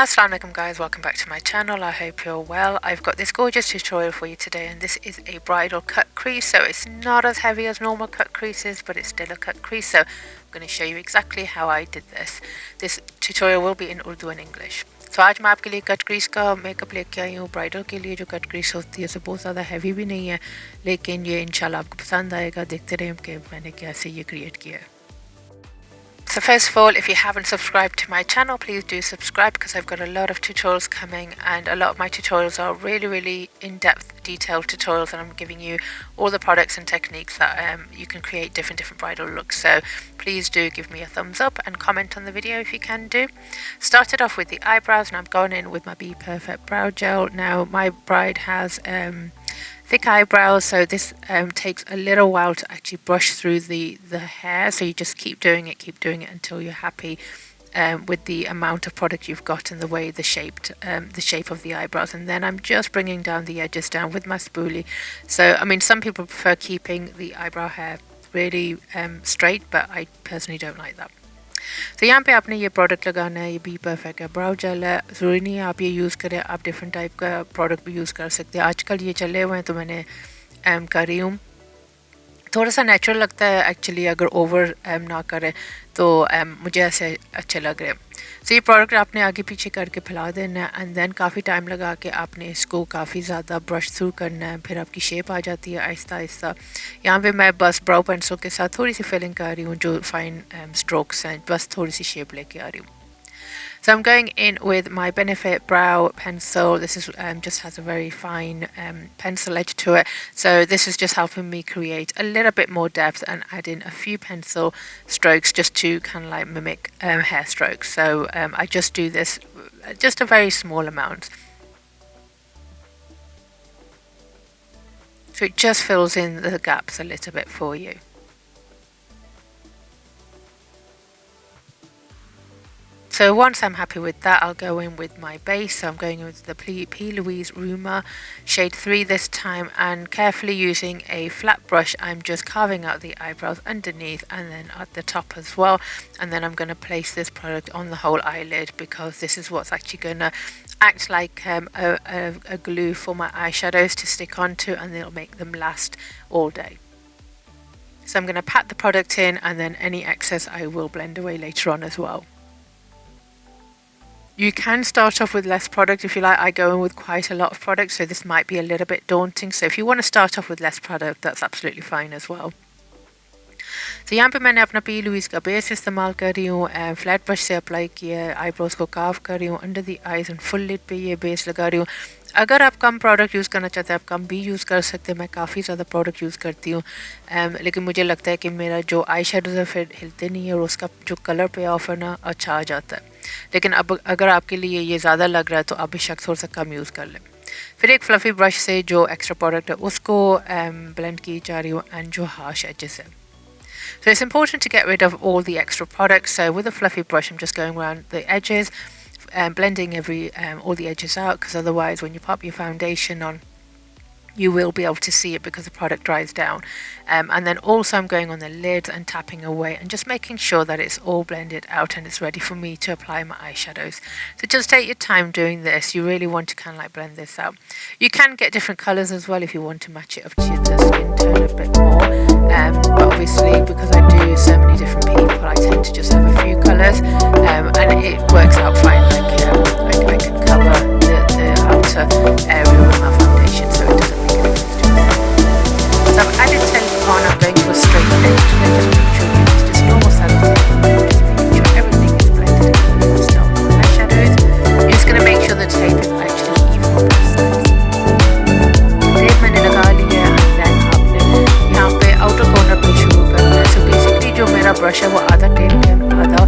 Assalamu alaikum guys, welcome back to my channel. I hope you're well. I've got this gorgeous tutorial for you today, and this is a bridal cut crease. So it's not as heavy as normal cut creases, but it's still a cut crease. So I'm going to show you exactly how I did this. This tutorial will be in Urdu and English. तो आज मैं आपके लिए cut crease का makeup लेके आई हूँ। Bridal के लिए जो कट क्रीज होती है तो बहुत ज़्यादा हैवी भी नहीं है, लेकिन ये इंशाल्लाह आपको पसंद आएगा। देखते रहें कि मैंने कैसे ये क्रिएट किया है। So first of all, if you haven't subscribed to my channel, please do subscribe because I've got a lot of tutorials coming, and a lot of my tutorials are really in-depth, detailed tutorials, and I'm giving you all the products and techniques that you can create different bridal looks. So please do give me a thumbs up and comment on the video if you can do. Started off with the eyebrows, and I'm going in with my Be Perfect brow gel. Now my bride has thick eyebrows, so this takes a little while to actually brush through the hair, so you just keep doing it until you're happy with the amount of product you've got and the way the shape of the eyebrows. And then I'm just bringing down the edges down with my spoolie. So I mean, some people prefer keeping the eyebrow hair really straight, but I personally don't like that. तो यहाँ पे आपने ये product लगाना है। ये be perfect है, ब्राउ jail है। ज़रूरी नहीं है आप ये यूज़ करें, आप डिफरेंट टाइप का प्रोडक्ट भी यूज़ कर सकते हैं। आजकल ये चले हुए हैं तो मैंने कर रही हूँ। थोड़ा सा नेचुरल लगता है एक्चुअली, अगर ओवर ना करें तो मुझे ऐसे अच्छे लग रहे हैं। तो ये प्रोडक्ट आपने आगे पीछे करके फैला देना है, एंड देन काफ़ी टाइम लगा के आपने इसको काफ़ी ज़्यादा ब्रश थ्रू करना है, फिर आपकी शेप आ जाती है आहिस्ता आहिस्ता। यहाँ पे मैं बस ब्राउ पेंसिल के साथ थोड़ी सी फिलिंग कर रही हूँ, जो फाइन स्ट्रोक्स हैं, बस थोड़ी सी शेप लेके आ रही हूँ। So I'm going in with my Benefit Brow Pencil. This is just has a very fine pencil edge to it. So this is just helping me create a little bit more depth and add in a few pencil strokes just to kind of like mimic hair strokes. So I just do this just a very small amount. So it just fills in the gaps a little bit for you. So once I'm happy with that, I'll go in with my base. So I'm going in with the Louise Rumour shade 3 this time, and carefully using a flat brush, I'm just carving out the eyebrows underneath and then at the top as well. And then I'm going to place this product on the whole eyelid, because this is what's actually going to act like a glue for my eyeshadows to stick onto, and it'll make them last all day. So I'm going to pat the product in, and then any excess I will blend away later on as well. You can start off with less product if you like. I go in with quite a lot of product, so this might be a little bit daunting. So if you want to start off with less product, that's absolutely fine as well. तो यहाँ पे मैंने अपना P Louis का base इस्तेमाल कर रही हूँ, फ्लैट ब्रश से अप्लाई किया है, आईब्रोज को कार्व कर रही हूँ, under the eyes and full lid पे ये बेस लगा रही हूँ। अगर आप कम प्रोडक्ट यूज़ करना चाहते हैं, आप कम भी यूज़ कर सकते हैं। मैं काफ़ी ज़्यादा प्रोडक्ट यूज़ करती हूँ, लेकिन मुझे लगता है कि मेरा जो आई शेडोज़ है फिर हिलते नहीं है, और उसका जो कलर पे ऑफ है ना अच्छा आ जाता है। लेकिन अब अगर आपके लिए ये ज़्यादा लग रहा है तो आप बेशक थोड़ा सा कम यूज़ कर लें। फिर एक फ्लफ़ी ब्रश से जो एक्स्ट्रा प्रोडक्ट है उसको ब्लेंड की जा रही हूँ, एंड जो हार्श एजेस है। So it's important to get rid of all the extra products. So with a fluffy brush, I'm just going around the edges, blending all the edges out, because otherwise when you pop your foundation on, you will be able to see it because the product dries down. And then also I'm going on the lid and tapping away and just making sure that it's all blended out and it's ready for me to apply my eyeshadows. So just take your time doing this. You really want to kind of like blend this out. You can get different colours as well if you want to match it up to the skin tone a bit more. But obviously because I do so many different people, I tend to just have a few colours, and it works out fine. Like I can cover the outer area with my foundation, so it doesn't make a difference to me. So I've added silicone. I'm going for a straight edge. Just make sure you use just normal silicone. Just making sure everything is blended in with the stone eyeshadows. You're just going to make sure the tape is actually even on both sides. Tape मैंने लगा लिया, and then आपने यहाँ पे outer corner पे शुरू करना है। So basically जो मेरा ब्रश है वो आधा टेप है, आधा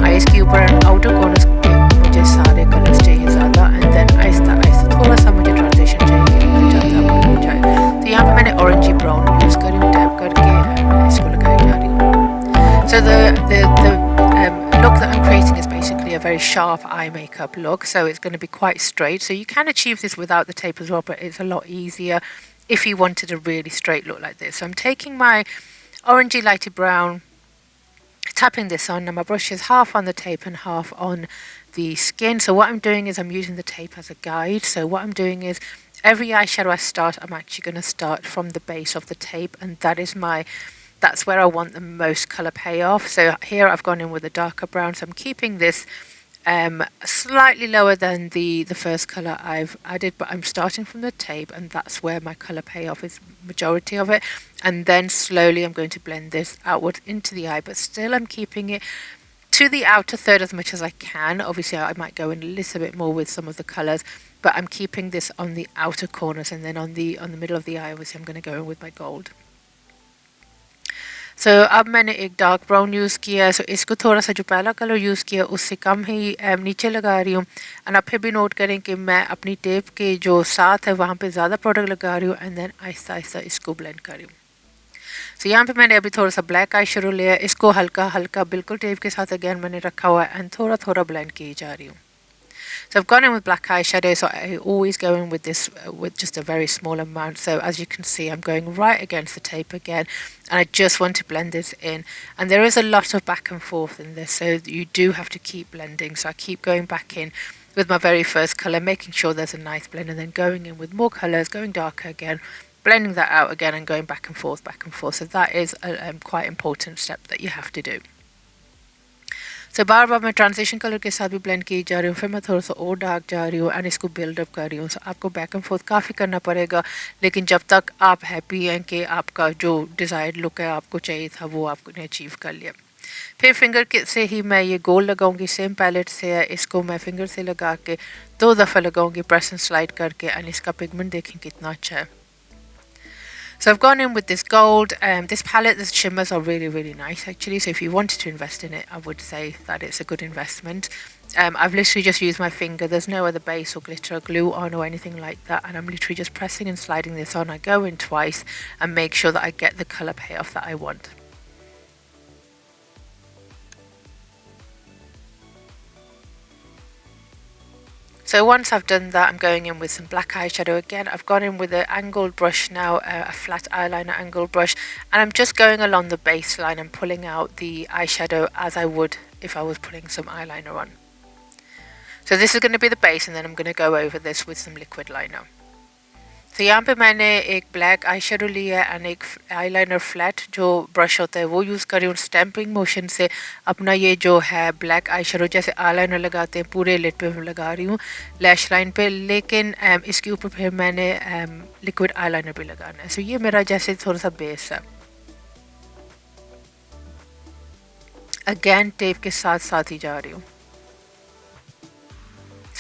आइज के ऊपर, एंड आउटर कॉर्नर्स पे मुझे सारे कलर्स चाहिए ज़्यादा, एंड देन आहिस्ता आहिस्ता थोड़ा सा मुझे ट्रांजिशन चाहिए कि ज़्यादा हो जाए। तो यहाँ पे मैंने ऑरेंजी ब्राउन यूज़ कर रही हूँ, टैप करके इसको लगाई जा रही हूँ। So the look that I'm creating is basically a very sharp eye makeup look, so it's going to be quite straight. So you can achieve this without the tape as well, but it's a lot easier if you wanted a really straight look like this. So I'm taking my orangey lighted brown, tapping this on, and my brush is half on the tape and half on the skin. So what I'm doing is I'm using the tape as a guide. So what I'm doing is every eyeshadow I start, I'm actually going to start from the base of the tape, and that's where I want the most colour payoff. So here I've gone in with a darker brown, so I'm keeping this slightly lower than the first colour I've added, but I'm starting from the tape, and that's where my colour payoff is, majority of it. And then slowly I'm going to blend this outward into the eye, but still I'm keeping it to the outer third as much as I can. Obviously I might go in a little bit more with some of the colours, but I'm keeping this on the outer corners, and then on the middle of the eye obviously I'm going to go in with my gold. सो अब मैंने एक dark brown use किया है. सो इसको थोड़ा सा जो पहला कलर यूज़ किया उससे कम ही नीचे लगा रही हूँ. एंड आप फिर भी नोट करें कि मैं अपनी टेप के जो साथ है वहाँ पे ज़्यादा प्रोडक्ट लगा रही हूँ, एंड देन आहिस्ता आहिस्ता इसको ब्लेंड कर रही हूँ. सो यहाँ पे मैंने अभी थोड़ा सा ब्लैक आई शेडो लिया है. इसको हल्का हल्का बिल्कुल टेप के साथ अगेन मैंने रखा हुआ है, एंड थोड़ा थोड़ा ब्लेंड की जा रही हूँ. So I've gone in with black eyeshadow, so I always go in with this with just a very small amount. So as you can see, I'm going right against the tape again, and I just want to blend this in. And there is a lot of back and forth in this, so you do have to keep blending. So I keep going back in with my very first colour, making sure there's a nice blend, and then going in with more colours, going darker again, blending that out again, and going back and forth, back and forth. So that is a quite important step that you have to do. सो बार बार मैं transition colour के साथ भी blend की जा रही हूँ, फिर मैं थोड़ा सा और डार्क जा रही हूँ, एंड इसको बिल्डअप कर रही हूँ. सो आपको बैक एंड फोर्थ काफ़ी करना पड़ेगा, लेकिन जब तक आप हैप्पी हैं कि आपका जो डिज़ायर्ड लुक है आपको चाहिए था वो आपने अचीव कर लिया. फिर फिंगर से ही मैं ये गोल लगाऊंगी, सेम पैलेट से है. इसको मैं फिंगर से लगा के 2 दफ़ा लगाऊंगी, प्रेस एंड स्लाइड करके, एंड इसका पिगमेंट देखें कितना अच्छा है. So I've gone in with this gold. This palette, the shimmers are really, really nice actually. So if you wanted to invest in it, I would say that it's a good investment. I've literally just used my finger. There's no other base or glitter or glue on or anything like that. And I'm literally just pressing and sliding this on. I go in twice and make sure that I get the colour payoff that I want. So once I've done that, I'm going in with some black eyeshadow again. I've gone in with an angled brush now, a flat eyeliner angled brush, and I'm just going along the base line and pulling out the eyeshadow as I would if I was putting some eyeliner on. So this is going to be the base, and then I'm going to go over this with some liquid liner. तो यहाँ पे मैंने एक black eye shadow लिया है and एक eyeliner flat जो brush होता है वो यूज़ कर रही हूँ. स्टैम्पिंग मोशन से अपना ये जो है ब्लैक आई शेडो जैसे आईलाइनर लगाते हैं पूरे लिड पे लगा रही हूँ, लैश लाइन पे, लेकिन इसके ऊपर फिर मैंने लिक्विड आईलाइनर भी लगाना है. सो ये मेरा जैसे थोड़ा सा बेस है. अगेन टेप के साथ साथ ही जा रही हूँ.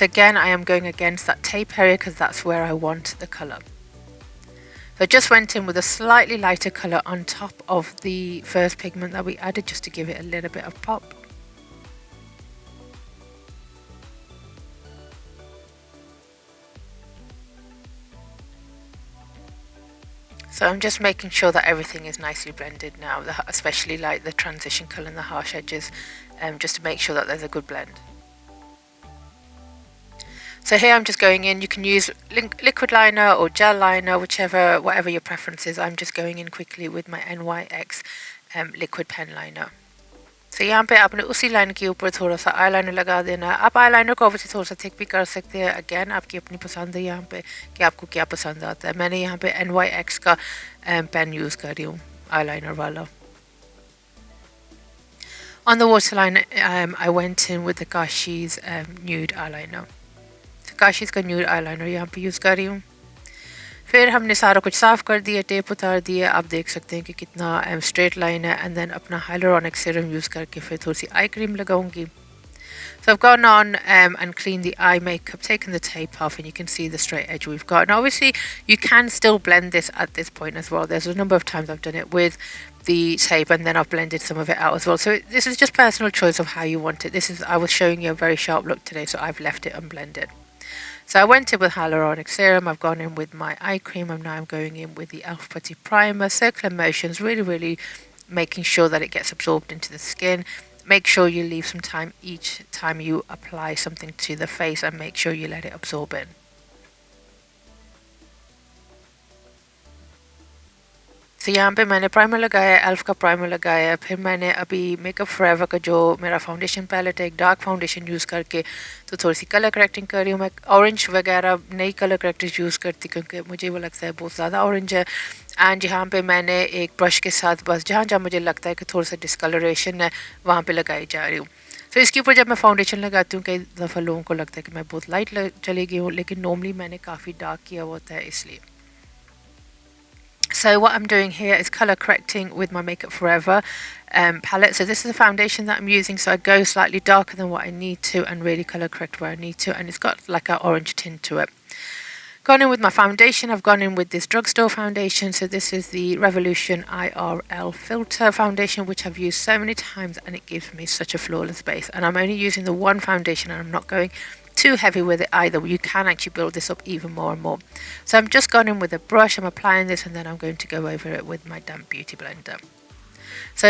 So again, I am going against that tape area because that's where I want the colour. So I just went in with a slightly lighter colour on top of the first pigment that we added just to give it a little bit of pop. So I'm just making sure that everything is nicely blended now, especially like the transition colour and the harsh edges, just to make sure that there's a good blend. So here I'm just going in. You can use liquid liner or gel liner, whatever your preference is. I'm just going in quickly with my NYX liquid pen liner. So यहाँ पे आपने उसी line के ऊपर थोड़ा सा eyeliner लगा देना. आप आईलाइनर को ऑब्वियसली थोड़ा सा थिक भी कर सकते हैं. अगेन आपकी अपनी पसंद है यहाँ पे कि आपको क्या पसंद आता है. मैंने यहाँ पे NYX का पेन यूज़ कर रही हूँ आईलाइनर वाला. On the waterline, I went in with the Kashi's nude eyeliner. Kashi's का न्यूड आईलाइनर यहाँ पे यूज़ कर रही हूँ. फिर हमने सारा कुछ साफ़ कर दिया, टेप उतार दिया. आप देख सकते हैं कि कितना स्ट्रेट लाइन है. एंड देन अपना हाइलुरोनिक सीरम यूज़ करके फिर थोड़ी सी आई क्रीम लगाऊंगी. So I've gone on and cleaned the eye makeup, taken the tape off, and you can see the straight edge we've got. And obviously you can still blend this at this point as well. There's a number of times I've done it with the tape and then I've blended some of it out as well. So this is just personal choice of how you want it. I was showing you a very sharp look today, so I've left it unblended. So I went in with hyaluronic serum, I've gone in with my eye cream, and now I'm going in with the e.l.f. Putty Primer, circular motions, really making sure that it gets absorbed into the skin. Make sure you leave some time each time you apply something to the face and make sure you let it absorb in. तो यहाँ पे मैंने primer लगाया, elf का primer लगाया, फिर मैंने अभी मेकअप फॉरएवर का जो मेरा फाउंडेशन पैलेट है, एक डार्क फाउंडेशन यूज़ करके तो थोड़ी सी कलर करेक्टिंग कर रही हूँ। मैं ऑरेंज वगैरह नई कलर करेक्टर्स यूज़ करती क्योंकि मुझे वो लगता है बहुत ज़्यादा ऑरेंज है। एंड यहाँ पे मैंने एक ब्रश के साथ बस जहाँ जहाँ मुझे लगता है कि थोड़ा सा डिस्कलरेशन है वहाँ पे लगाई जा रही हूँ। तो इसके ऊपर जब मैं फाउंडेशन लगाती हूँ कई दफ़ा लोगों को लगता है कि मैं बहुत लाइट चली गई हूँ, लेकिन नॉर्मली मैंने काफ़ी डार्क किया हुआ होता है इसलिए। So what I'm doing here is color correcting with my Makeup Forever palette. So this is a foundation that I'm using, so I go slightly darker than what I need to and really color correct where I need to, and it's got like an orange tint to it. Gone in with my foundation. I've gone in with this Drugstore foundation. So this is the Revolution IRL Filter foundation, which I've used so many times, and it gives me such a flawless base. And I'm only using the one foundation, and I'm not going too heavy with it either. You can actually build this up even more and more. So I'm just gone in with a brush. I'm applying this, and then I'm going to go over it with my damp beauty blender. So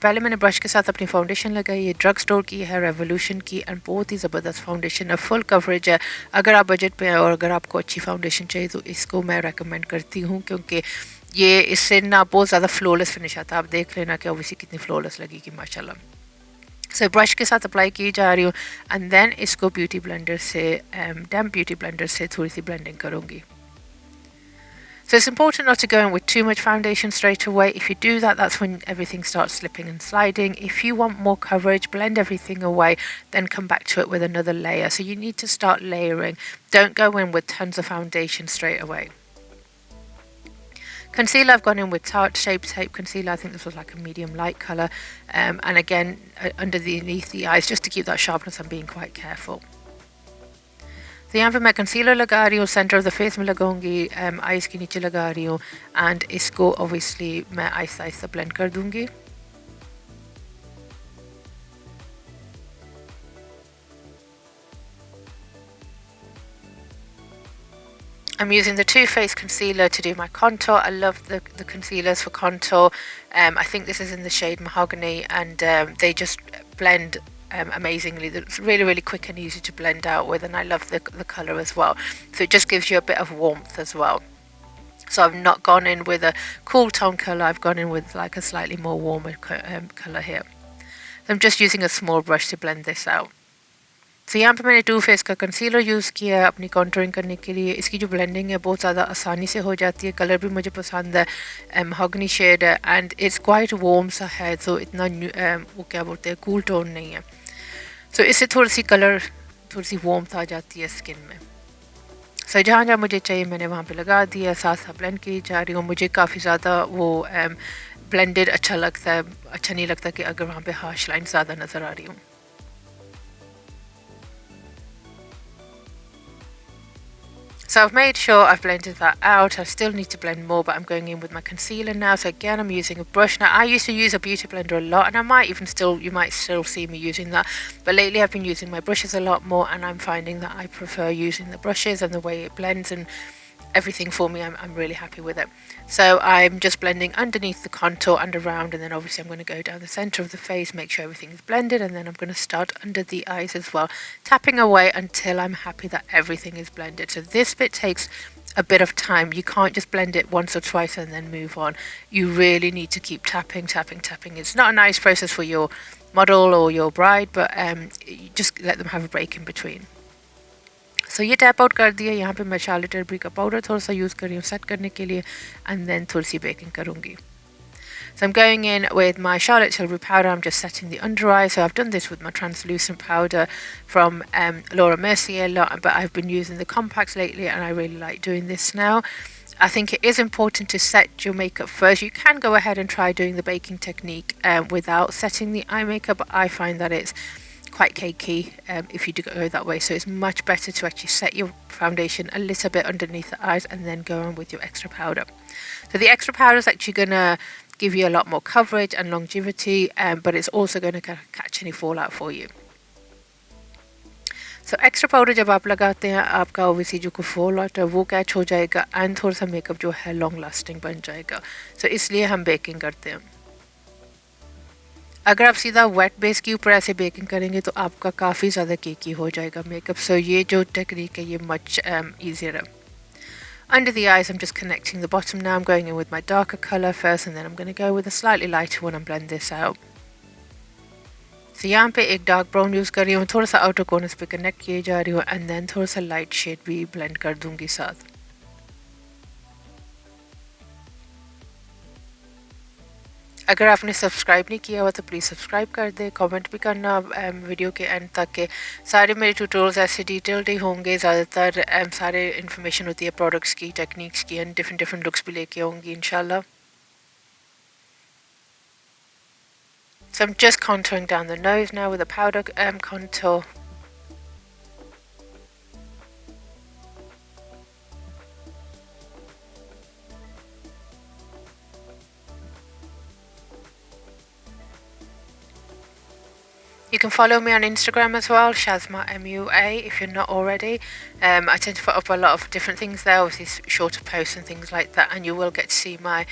पहले मैंने brush के साथ अपनी foundation लगाई है, drug store की है, revolution की, एंड बहुत ही ज़बरदस्त फाउंडेशन है, फुल कवरेज है। अगर आप बजट पे हैं और अगर आपको अच्छी फाउंडेशन चाहिए तो इसको मैं रेकमेंड करती हूँ, क्योंकि ये इससे ना बहुत ज़्यादा फ्लॉलेस फिनिश आता है। आप देख लेना कि ऑब्वियसली कितनी फ्लॉलेस लगेगी माशाल्लाह। सो ब्रश के साथ अप्लाई की जा रही हूँ एंड देन इसको ब्यूटी ब्लेंडर से डैम्प ब्यूटी ब्लेंडर से थोड़ी सी ब्लेंडिंग करूँगी। So it's important not to go in with too much foundation straight away. If you do that, that's when everything starts slipping and sliding. If you want more coverage, blend everything away, then come back to it with another layer. So you need to start layering. Don't go in with tons of foundation straight away. Concealer, I've gone in with Tarte Shape Tape Concealer. I think this was like a medium light colour. And again, underneath the eyes, just to keep that sharpness, I'm being quite careful. तो यहाँ पे मैं concealer लगा रही हूँ, centre of the face में लगाऊंगी, eyes के नीचे लगा रही हूँ, एंड इसको ऑब्वियसली मैं आहिस्ता आहिस्ता ब्लेंड कर दूँगी। I'm using the Too Faced concealer to do my contour. I love the concealers for contour. I think this is in the shade Mahogany, and they just blend amazingly. It's really, really quick and easy to blend out with, and I love the colour as well. So it just gives you a bit of warmth as well. So I've not gone in with a cool tone colour, I've gone in with like a slightly more warmer colour here. So I'm just using a small brush to blend this out. तो यहाँ पे मैंने to face का concealer use किया है अपनी contouring करने के लिए। इसकी जो ब्लेंडिंग है बहुत ज़्यादा आसानी से हो जाती है, कलर भी मुझे पसंद है, महॉगनी शेड है, एंड इट्स क्वाइट वार्म सा है, तो इतना वो क्या बोलते हैं कूल टोन नहीं है। तो इससे थोड़ी सी वार्मथ आ जाती है स्किन में। सो जहाँ जहाँ मुझे चाहिए मैंने वहाँ पे लगा दिया, साथ साथ ब्लेंड की जा रही हूँ। मुझे काफ़ी ज़्यादा वो ब्लेंडेड अच्छा लगता है, अच्छा नहीं लगता कि अगर वहाँ पे हार्श लाइन ज़्यादा नज़र आ रही हूँ। So I've made sure I've blended that out. I still need to blend more, but I'm going in with my concealer now. So again, I'm using a brush. Now, I used to use a beauty blender a lot, and you might still see me using that. But lately I've been using my brushes a lot more, and I'm finding that I prefer using the brushes and the way it blends and everything for me. I'm really happy with it. So I'm just blending underneath the contour and around, and then obviously I'm going to go down the center of the face, make sure everything is blended, and then I'm going to start under the eyes as well, tapping away until I'm happy that everything is blended. So this bit takes a bit of time. You can't just blend it once or twice and then move on. You really need to keep tapping. It's not a nice process for your model or your bride, but you just let them have a break in between. सो ये tap out कर दिया। यहाँ पे मैं Charlotte टिल्बरी का powder थोड़ा सा use कर रही हूँ सेट करने के लिए, एंड देन थोड़ी सी बेकिंग करूँगी। So I'm going in with my Charlotte Tilbury powder. I'm just setting the under eye. So I've done this with my translucent powder from Laura Mercier a lot, but I've been using the compacts lately, and I really like doing this now. I think it is important to set your makeup first. You can go ahead and try doing the baking technique without setting the eye makeup, but I find that it's quite cakey if you do go that way. So it's much better to actually set your foundation a little bit underneath the eyes and then go on with your extra powder. So the extra powder is actually going to give you a lot more coverage and longevity, but it's also going to catch any fallout for you. So extra powder जब आप लगाते हैं आपका obviously जो कोई fallout है वो catch हो जाएगा, एंड थोड़ा सा मेकअप जो है लॉन्ग लास्टिंग बन जाएगा। So इसलिए हम बेकिंग करते हैं। अगर आप सीधा वेट बेस के ऊपर ऐसे बेकिंग करेंगे तो आपका काफ़ी ज़्यादा केकी हो जाएगा मेकअप। सो ये जो टेक्निक है ये मच ईजियर है। Under the eyes, I'm just connecting the bottom now. I'm going in with my darker colour first, and then I'm going to go with a slightly lighter one and blend this out. So यहाँ पे एक dark brown use कर रही हूँ, थोड़ा सा outer corners पे connect किए जा रही हूँ, एंड देन थोड़ा सा लाइट शेड भी ब्लेंड कर दूँगी साथ। अगर आपने सब्सक्राइब नहीं किया हुआ तो प्लीज़ सब्सक्राइब कर दे, कमेंट भी करना वीडियो के एंड तक के। सारे मेरे ट्यूटोरियल्स ऐसे डिटेल्ड ही होंगे, ज़्यादातर सारे इन्फॉर्मेशन होती है प्रोडक्ट्स की, टेक्निक्स की, एंड डिफरेंट डिफरेंट लुक्स भी लेके आऊँगी इंशाल्लाह। So I'm just contouring down the nose now with a powder contour. You can follow me on Instagram as well, Shazma MUA, if you're not already. I tend to put up a lot of different things there, obviously shorter posts and things like that, and you will get to see my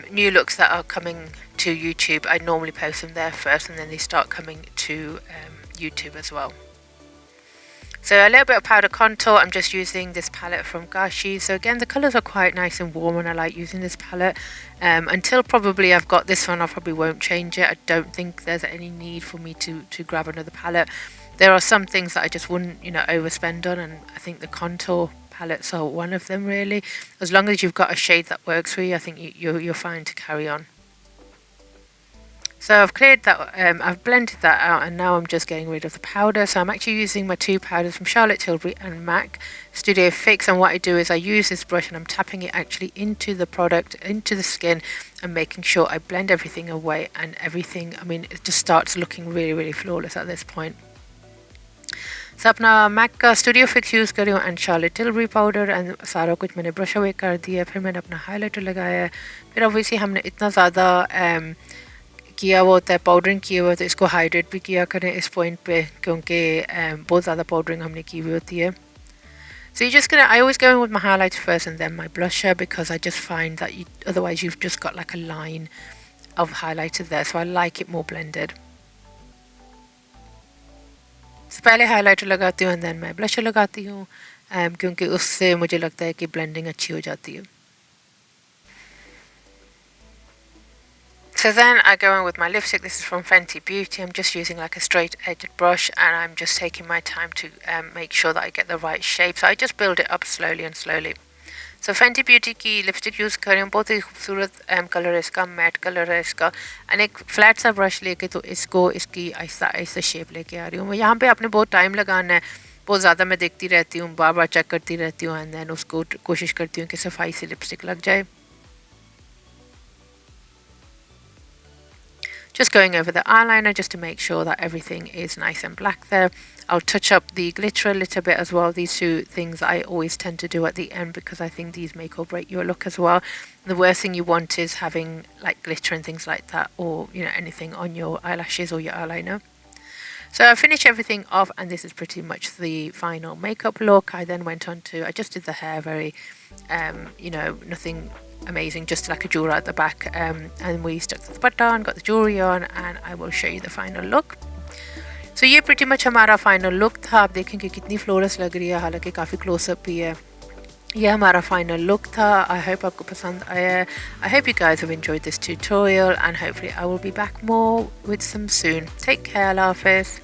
new looks that are coming to YouTube. I normally post them there first, and then they start coming to YouTube as well. So a little bit of powder contour. I'm just using this palette from Gashi. So again, the colours are quite nice and warm, and I like using this palette. Until probably I've got this one, I probably won't change it. I don't think there's any need for me to grab another palette. There are some things that I just wouldn't, overspend on, and I think the contour palettes are one of them really. As long as you've got a shade that works for you, I think you're fine to carry on. So I've cleared that, I've blended that out, and now I'm just getting rid of the powder. So I'm actually using my two powders from Charlotte Tilbury and MAC Studio Fix, and what I do is I use this brush and I'm tapping it actually into the product, into the skin, and making sure I blend everything away, and everything, I mean, it just starts looking really, really flawless at this point. So अपना Mac का studio fix use कर रही हूँ and Charlotte Tilbury powder, and सारा कुछ मैंने brush away कर दिया। फिर मैंने अपना हाइलाइटर लगाया है। फिर ऑब्वियसली हमने इतना ज़्यादा किया हुआ होता है, पाउडरिंग किया हुआ, तो इसको हाइड्रेट भी किया करें इस पॉइंट पे, क्योंकि बहुत ज़्यादा पाउडरिंग हमने की हुई होती है। So I always go in with my highlighter first and then my blusher, because I just find that otherwise you've just got like a line of highlighter there, so I like it more blended. So पहले highlighter लगाती हूँ and then मैं blusher लगाती हूँ, क्योंकि उससे मुझे लगता है कि ब्लेंडिंग अच्छी हो जाती है। So then I go in with my lipstick. This is from Fenty Beauty. I'm just using like a straight edged brush, and I'm just taking my time to make sure that I get the right shape. So I just build it up slowly and slowly. So Fenty Beauty की lipstick use कर रही हूँ, बहुत ही खूबसूरत colour है इसका, matte colour है इसका, एंड एक फ्लैट सा ब्रश लेके तो इसकी आहिस्ता आहिस्ता शेप लेके आ रही हूँ। यहाँ पे आपने बहुत टाइम लगाना है, बहुत ज़्यादा मैं देखती रहती हूँ, बार बार चेक करती रहती हूँ, एंड देन उसको कोशिश करती हूँ कि सफाई से लिपस्टिक लग जाए। Just going over the eyeliner just to make sure that everything is nice and black there. I'll touch up the glitter a little bit as well. These two things I always tend to do at the end, because I think these make or break your look as well. The worst thing you want is having like glitter and things like that, or anything on your eyelashes or your eyeliner. So I finished everything off, and this is pretty much the final makeup look. I then went on to, I just did the hair very, nothing amazing, just like a jewelry at the back, and we stuck the dupatta on, got the jewelry on, and I will show you the final look. So ये pretty much हमारा final look था। आप देखें कि कितनी fluoresce लग रही है, हालांकि काफ़ी क्लोजअप भी है। ये हमारा final look था। I hope आपको पसंद आया है। I hope you guys have enjoyed this tutorial, and hopefully I will be back more with some soon. Take care, Allah Hafiz.